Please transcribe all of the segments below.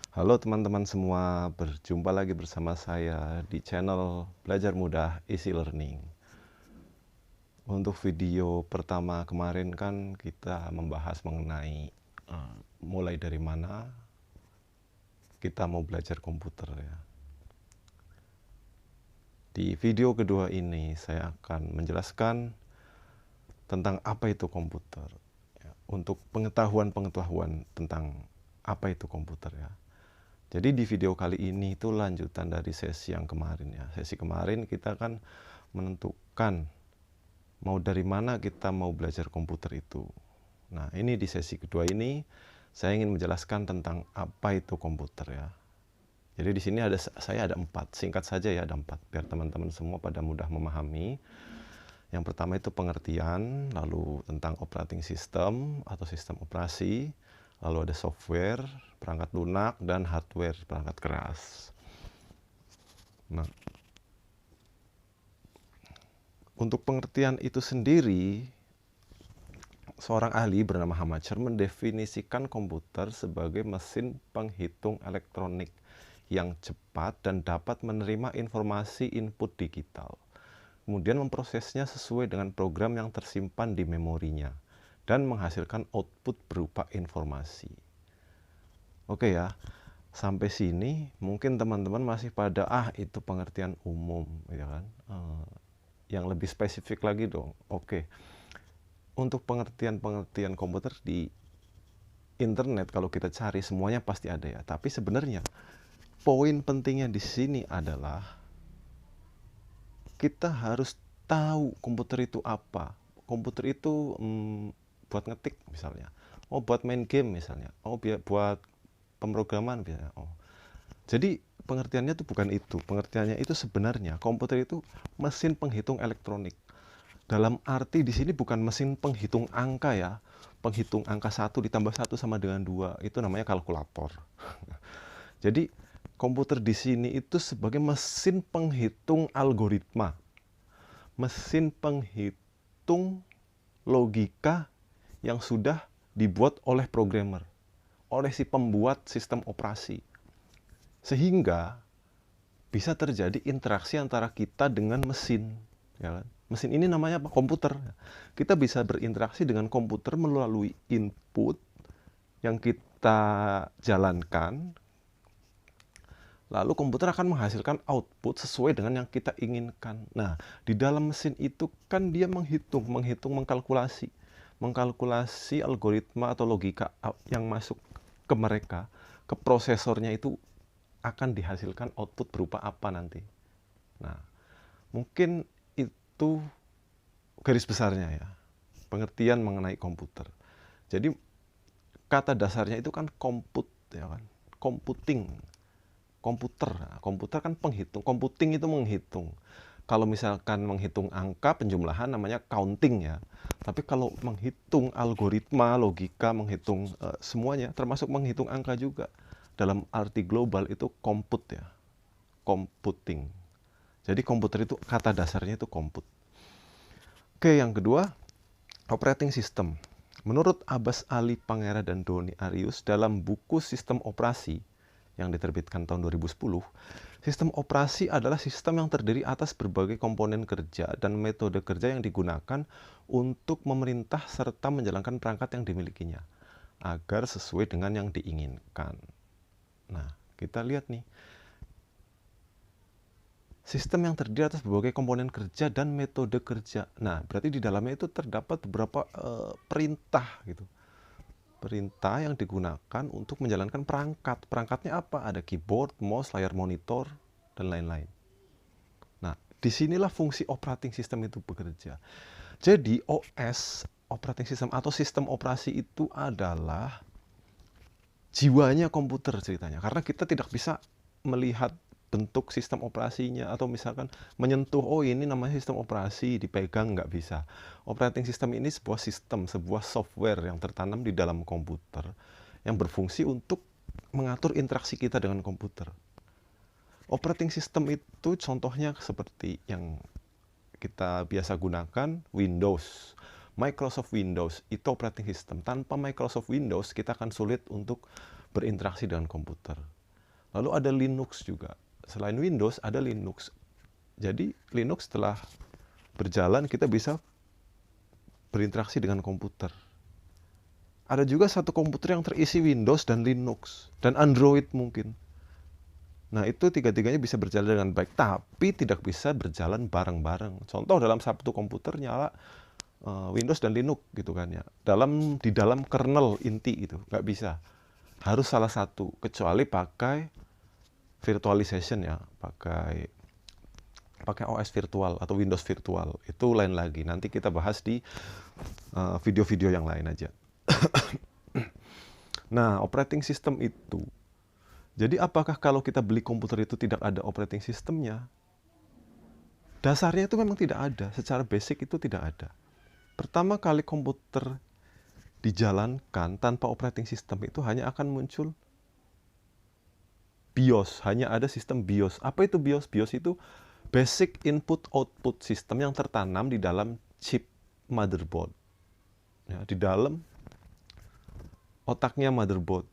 Halo teman-teman semua, berjumpa lagi bersama saya di channel Belajar Mudah Easy Learning. Untuk video pertama kemarin kan kita membahas mengenai mulai dari mana kita mau belajar komputer ya. Di video kedua ini saya akan menjelaskan tentang apa itu komputer ya, untuk pengetahuan tentang apa itu komputer ya. Jadi di video kali ini itu lanjutan dari sesi yang kemarin ya. Sesi kemarin kita kan menentukan mau dari mana kita mau belajar komputer itu. Nah, ini di sesi kedua ini saya ingin menjelaskan tentang apa itu komputer ya. Jadi di sini saya ada 4, singkat saja ya, ada 4 biar teman-teman semua pada mudah memahami. Yang pertama itu pengertian, lalu tentang operating system atau sistem operasi, lalu ada software, perangkat lunak, dan hardware, perangkat keras. Nah, untuk pengertian itu sendiri, seorang ahli bernama Hamacher mendefinisikan komputer sebagai mesin penghitung elektronik yang cepat dan dapat menerima informasi input digital, kemudian memprosesnya sesuai dengan program yang tersimpan di memorinya, dan menghasilkan output berupa informasi. Oke ya, sampai sini mungkin teman-teman masih pada itu pengertian umum ya kan. Yang lebih spesifik lagi dong. Oke. Untuk pengertian komputer di internet kalau kita cari semuanya pasti ada ya. Tapi sebenarnya poin pentingnya di sini adalah kita harus tahu komputer itu apa. Komputer itu buat ngetik misalnya. Buat main game misalnya. Buat pemrograman misalnya. Jadi pengertiannya itu bukan itu. Pengertiannya itu sebenarnya komputer itu mesin penghitung elektronik. Dalam arti di sini bukan mesin penghitung angka ya. Penghitung angka 1 ditambah 1 sama dengan 2. Itu namanya kalkulator. Jadi komputer di sini itu sebagai mesin penghitung algoritma. Mesin penghitung logika yang sudah dibuat oleh programmer, oleh si pembuat sistem operasi. Sehingga bisa terjadi interaksi antara kita dengan mesin, ya kan? Mesin ini namanya apa? Komputer. Kita bisa berinteraksi dengan komputer melalui input yang kita jalankan, lalu komputer akan menghasilkan output sesuai dengan yang kita inginkan. Nah, di dalam mesin itu kan dia menghitung, mengkalkulasi algoritma atau logika yang masuk ke mereka, ke prosesornya itu akan dihasilkan output berupa apa nanti. Nah, mungkin itu garis besarnya ya, pengertian mengenai komputer. Jadi kata dasarnya itu kan compute ya kan, computing, komputer kan penghitung, computing itu menghitung. Kalau misalkan menghitung angka penjumlahan namanya counting ya, tapi kalau menghitung algoritma logika, menghitung semuanya termasuk menghitung angka juga, dalam arti global itu compute ya, computing. Jadi komputer itu kata dasarnya itu compute. Oke, yang kedua, operating system. Menurut Abbas Ali Pangera dan Doni Arius dalam buku Sistem Operasi yang diterbitkan tahun 2010, sistem operasi adalah sistem yang terdiri atas berbagai komponen kerja dan metode kerja yang digunakan untuk memerintah serta menjalankan perangkat yang dimilikinya agar sesuai dengan yang diinginkan. Nah, kita lihat nih. Sistem yang terdiri atas berbagai komponen kerja dan metode kerja. Nah, berarti di dalamnya itu terdapat beberapa perintah gitu. Perintah yang digunakan untuk menjalankan perangkat. Perangkatnya apa? Ada keyboard, mouse, layar monitor, dan lain-lain. Nah, disinilah fungsi operating system itu bekerja. Jadi, OS, operating system atau sistem operasi itu adalah jiwanya komputer ceritanya. Karena kita tidak bisa melihat bentuk sistem operasinya atau misalkan menyentuh ini namanya sistem operasi, dipegang, nggak bisa. Operating system ini sebuah sistem, sebuah software yang tertanam di dalam komputer yang berfungsi untuk mengatur interaksi kita dengan komputer. Operating system itu contohnya seperti yang kita biasa gunakan, Windows. Microsoft Windows itu operating system. Tanpa Microsoft Windows kita akan sulit untuk berinteraksi dengan komputer. Lalu ada Linux juga. Selain Windows ada Linux. Jadi Linux setelah berjalan kita bisa berinteraksi dengan komputer. Ada juga satu komputer yang terisi Windows dan Linux dan Android mungkin. Nah, itu tiga-tiganya bisa berjalan dengan baik, tapi tidak bisa berjalan bareng-bareng. Contoh dalam satu komputer nyala Windows dan Linux gitu kan ya. Di dalam kernel inti itu nggak bisa. Harus salah satu, kecuali pakai virtualization ya, pakai OS virtual atau Windows virtual. Itu lain lagi. Nanti kita bahas di video-video yang lain aja. Nah, operating system itu. Jadi apakah kalau kita beli komputer itu tidak ada operating systemnya? Dasarnya itu memang tidak ada. Secara basic itu tidak ada. Pertama kali komputer dijalankan tanpa operating system itu hanya akan muncul BIOS. Hanya ada sistem BIOS. Apa itu BIOS? BIOS itu Basic Input Output System yang tertanam di dalam chip motherboard. Ya, di dalam otaknya motherboard.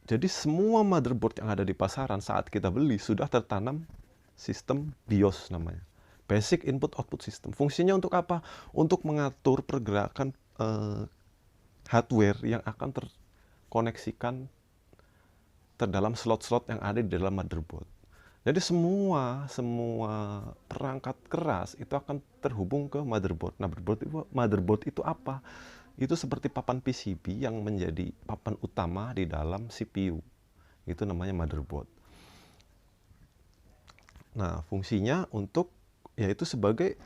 Jadi semua motherboard yang ada di pasaran saat kita beli sudah tertanam sistem BIOS namanya. Basic Input Output System. Fungsinya untuk apa? Untuk mengatur pergerakan hardware yang akan terkoneksikan terdalam slot-slot yang ada di dalam motherboard. Jadi semua perangkat keras itu akan terhubung ke motherboard. Nah, motherboard itu apa? Itu seperti papan PCB yang menjadi papan utama di dalam CPU. Itu namanya motherboard. Nah, fungsinya untuk yaitu sebagai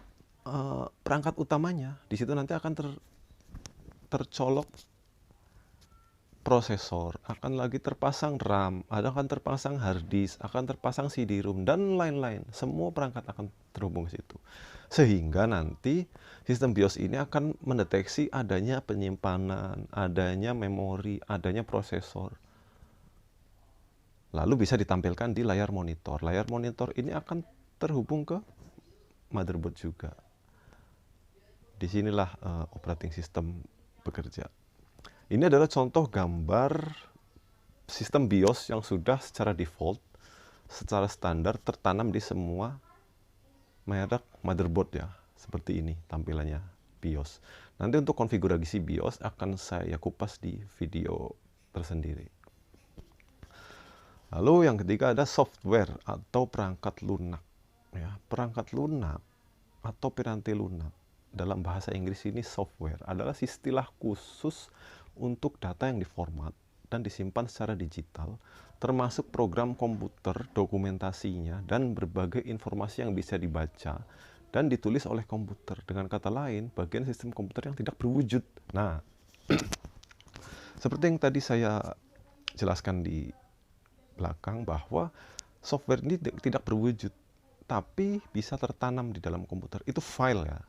perangkat utamanya. Di situ nanti akan tercolok prosesor, akan lagi terpasang RAM, akan terpasang hard disk, akan terpasang CD-ROM, dan lain-lain. Semua perangkat akan terhubung ke situ. Sehingga nanti sistem BIOS ini akan mendeteksi adanya penyimpanan, adanya memori, adanya prosesor. Lalu bisa ditampilkan di layar monitor. Layar monitor ini akan terhubung ke motherboard juga. Disinilah operating system bekerja. Ini adalah contoh gambar sistem BIOS yang sudah secara default, secara standar tertanam di semua merek motherboard ya. Seperti ini tampilannya BIOS. Nanti untuk konfigurasi BIOS akan saya kupas di video tersendiri. Lalu yang ketiga ada software atau perangkat lunak. Ya, perangkat lunak atau piranti lunak dalam bahasa Inggris ini software adalah istilah khusus untuk data yang diformat dan disimpan secara digital, termasuk program komputer, dokumentasinya, dan berbagai informasi yang bisa dibaca dan ditulis oleh komputer. Dengan kata lain, bagian sistem komputer yang tidak berwujud. Nah, seperti yang tadi saya jelaskan di belakang bahwa software ini tidak berwujud, tapi bisa tertanam di dalam komputer. Itu file ya.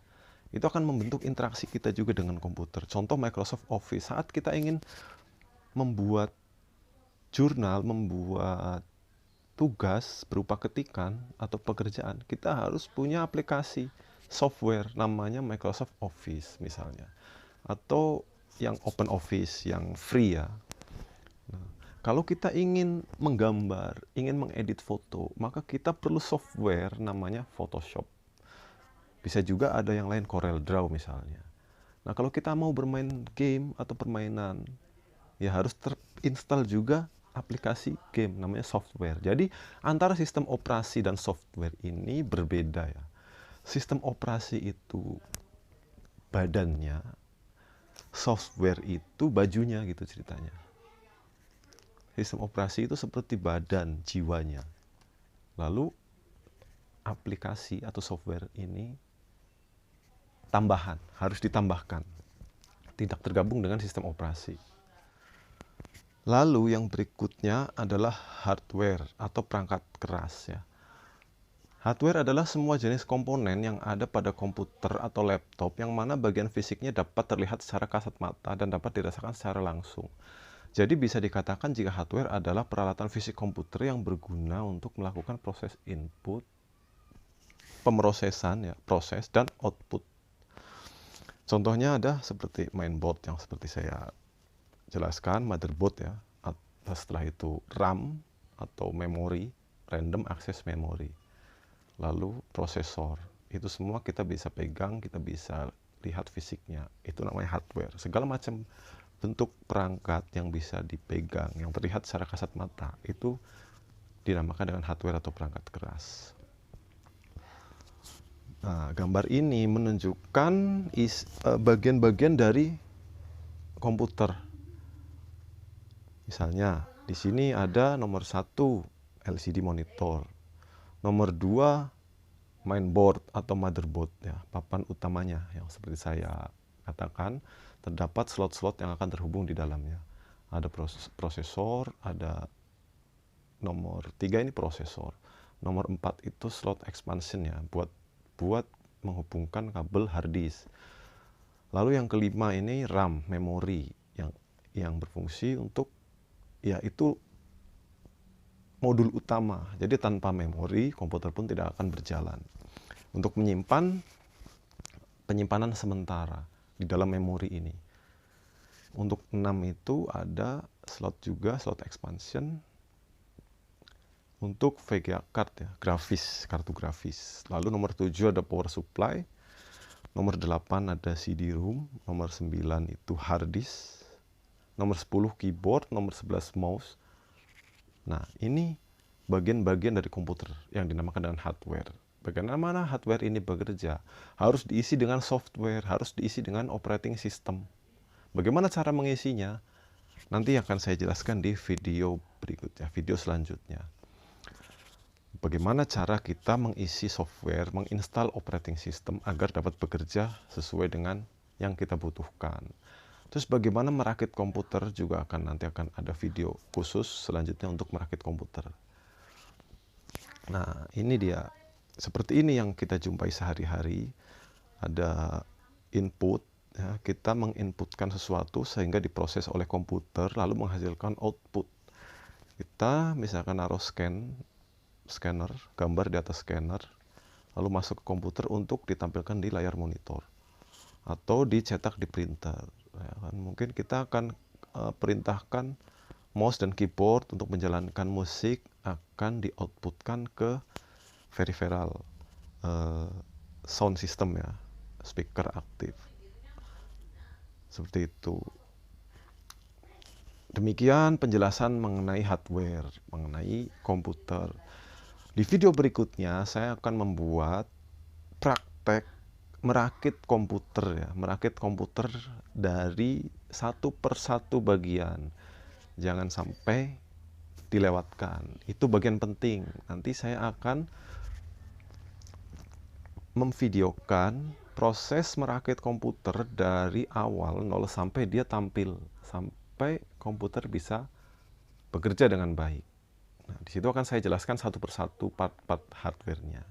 Itu akan membentuk interaksi kita juga dengan komputer. Contoh Microsoft Office, saat kita ingin membuat jurnal, membuat tugas berupa ketikan atau pekerjaan, kita harus punya aplikasi software namanya Microsoft Office misalnya. Atau yang Open Office, yang free ya. Nah, kalau kita ingin menggambar, ingin mengedit foto, maka kita perlu software namanya Photoshop. Bisa juga ada yang lain, Corel Draw misalnya. Nah, kalau kita mau bermain game atau permainan, ya harus terinstall juga aplikasi game, namanya software. Jadi, antara sistem operasi dan software ini berbeda ya. Sistem operasi itu badannya, software itu bajunya gitu ceritanya. Sistem operasi itu seperti badan, jiwanya. Lalu, aplikasi atau software ini tambahan, harus ditambahkan. Tidak tergabung dengan sistem operasi. Lalu yang berikutnya adalah hardware atau perangkat keras ya. Hardware adalah semua jenis komponen yang ada pada komputer atau laptop yang mana bagian fisiknya dapat terlihat secara kasat mata dan dapat dirasakan secara langsung. Jadi bisa dikatakan jika hardware adalah peralatan fisik komputer yang berguna untuk melakukan proses input, pemrosesan ya, proses dan output. Contohnya ada seperti mainboard yang seperti saya jelaskan, motherboard ya, setelah itu RAM, atau memori, random access memory, lalu prosesor. Itu semua kita bisa pegang, kita bisa lihat fisiknya. Itu namanya hardware. Segala macam bentuk perangkat yang bisa dipegang, yang terlihat secara kasat mata, itu dinamakan dengan hardware atau perangkat keras. Nah, gambar ini menunjukkan bagian-bagian dari komputer. Misalnya, di sini ada nomor 1 LCD monitor, nomor 2 mainboard atau motherboard, ya, papan utamanya yang seperti saya katakan, terdapat slot-slot yang akan terhubung di dalamnya. Ada prosesor, ada nomor 3 ini prosesor, nomor 4 itu slot expansion, ya, buat menghubungkan kabel hard disk. Lalu yang kelima ini RAM, memori yang berfungsi untuk, ya, itu modul utama. Jadi tanpa memori komputer pun tidak akan berjalan. Untuk menyimpan, penyimpanan sementara di dalam memori ini. Untuk 6 itu ada slot juga, slot expansion untuk VGA card, ya, grafis, kartu grafis. Lalu nomor 7 ada power supply, nomor 8 ada CD-ROM, nomor 9 itu hard disk, nomor 10 keyboard, nomor 11 mouse. Nah, ini bagian-bagian dari komputer yang dinamakan dengan hardware. Bagaimana hardware ini bekerja? Harus diisi dengan software, harus diisi dengan operating system. Bagaimana cara mengisinya? Nanti akan saya jelaskan di video berikutnya, video selanjutnya. Bagaimana cara kita mengisi software, menginstal operating system agar dapat bekerja sesuai dengan yang kita butuhkan. Terus bagaimana merakit komputer juga nanti akan ada video khusus selanjutnya untuk merakit komputer. Nah, ini dia. Seperti ini yang kita jumpai sehari-hari. Ada input, ya, kita menginputkan sesuatu sehingga diproses oleh komputer lalu menghasilkan output. Kita misalkan naruh scanner, gambar di atas scanner, lalu masuk ke komputer untuk ditampilkan di layar monitor atau dicetak di printer, ya kan? Mungkin kita akan perintahkan mouse dan keyboard untuk menjalankan musik akan di-outputkan ke peripheral sound system, ya, speaker aktif. Seperti itu. Demikian penjelasan mengenai hardware, mengenai komputer. Di video berikutnya saya akan membuat praktek merakit komputer, ya, merakit komputer dari satu persatu bagian. Jangan sampai dilewatkan. Itu bagian penting. Nanti saya akan memvideokan proses merakit komputer dari awal 0 sampai dia tampil, sampai komputer bisa bekerja dengan baik. Nah, di situ akan saya jelaskan satu persatu part-part hardware-nya.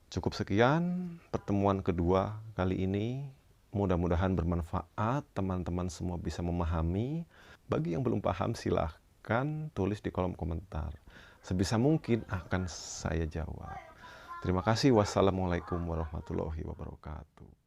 Cukup sekian pertemuan kedua kali ini. Mudah-mudahan bermanfaat, teman-teman semua bisa memahami. Bagi yang belum paham silahkan tulis di kolom komentar. Sebisa mungkin akan saya jawab. Terima kasih. Wassalamualaikum warahmatullahi wabarakatuh.